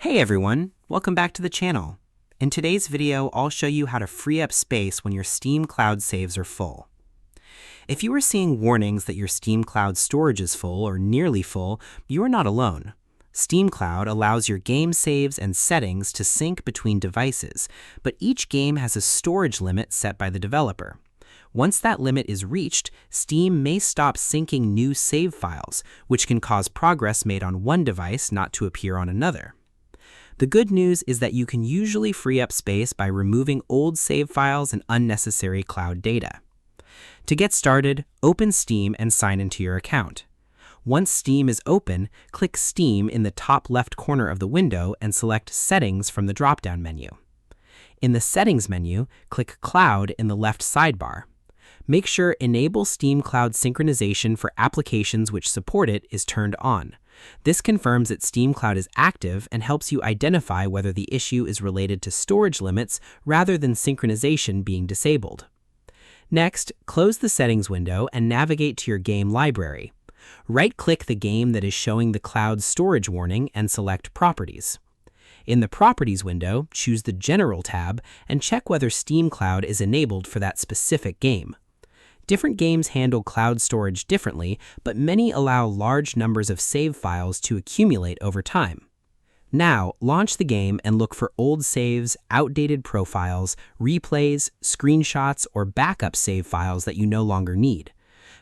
Hey everyone, welcome back to the channel. In today's video, I'll show you how to free up space when your Steam Cloud saves are full. If you are seeing warnings that your Steam Cloud storage is full or nearly full, you are not alone. Steam Cloud allows your game saves and settings to sync between devices, but each game has a storage limit set by the developer. Once that limit is reached, Steam may stop syncing new save files, which can cause progress made on one device not to appear on another. The good news is that you can usually free up space by removing old save files and unnecessary cloud data. To get started, open Steam and sign into your account. Once Steam is open, click Steam in the top left corner of the window and select Settings from the drop-down menu. In the Settings menu, click Cloud in the left sidebar. Make sure Enable Steam Cloud Synchronization for applications which support it is turned on. This confirms that Steam Cloud is active and helps you identify whether the issue is related to storage limits rather than synchronization being disabled. Next, close the Settings window and navigate to your game library. Right-click the game that is showing the cloud storage warning and select Properties. In the Properties window, choose the General tab and check whether Steam Cloud is enabled for that specific game. Different games handle cloud storage differently, but many allow large numbers of save files to accumulate over time. Now, launch the game and look for old saves, outdated profiles, replays, screenshots, or backup save files that you no longer need.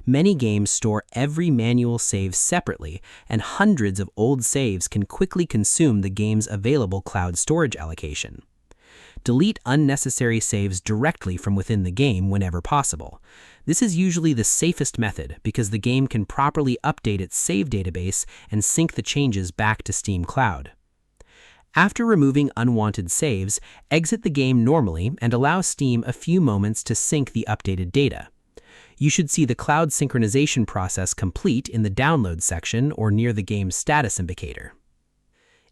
Many games store every manual save separately, and hundreds of old saves can quickly consume the game's available cloud storage allocation. Delete unnecessary saves directly from within the game whenever possible. This is usually the safest method because the game can properly update its save database and sync the changes back to Steam Cloud. After removing unwanted saves, exit the game normally and allow Steam a few moments to sync the updated data. You should see the cloud synchronization process complete in the Download section or near the game's status indicator.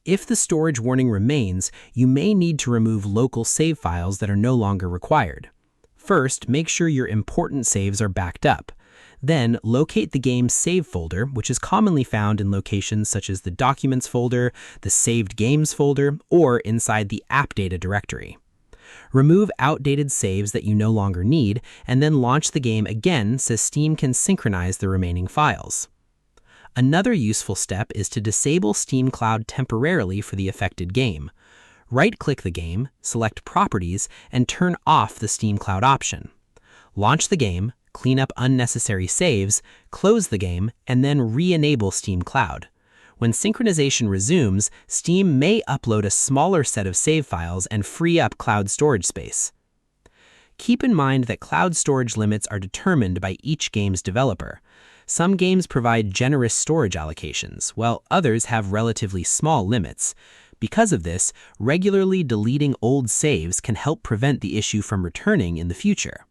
If the storage warning remains, you may need to remove local save files that are no longer required. First, make sure your important saves are backed up. Then, locate the game's save folder, which is commonly found in locations such as the Documents folder, the Saved Games folder, or inside the App Data directory. Remove outdated saves that you no longer need, and then launch the game again so Steam can synchronize the remaining files. Another useful step is to disable Steam Cloud temporarily for the affected game. Right-click the game, select Properties, and turn off the Steam Cloud option. Launch the game, clean up unnecessary saves, close the game, and then re-enable Steam Cloud. When synchronization resumes, Steam may upload a smaller set of save files and free up cloud storage space. Keep in mind that cloud storage limits are determined by each game's developer. Some games provide generous storage allocations, while others have relatively small limits. Because of this, regularly deleting old saves can help prevent the issue from returning in the future.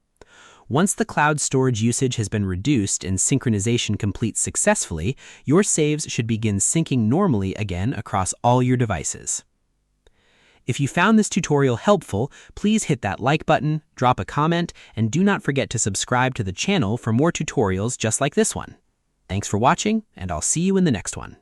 Once the cloud storage usage has been reduced and synchronization completes successfully, your saves should begin syncing normally again across all your devices. If you found this tutorial helpful, please hit that like button, drop a comment, and do not forget to subscribe to the channel for more tutorials just like this one. Thanks for watching, and I'll see you in the next one.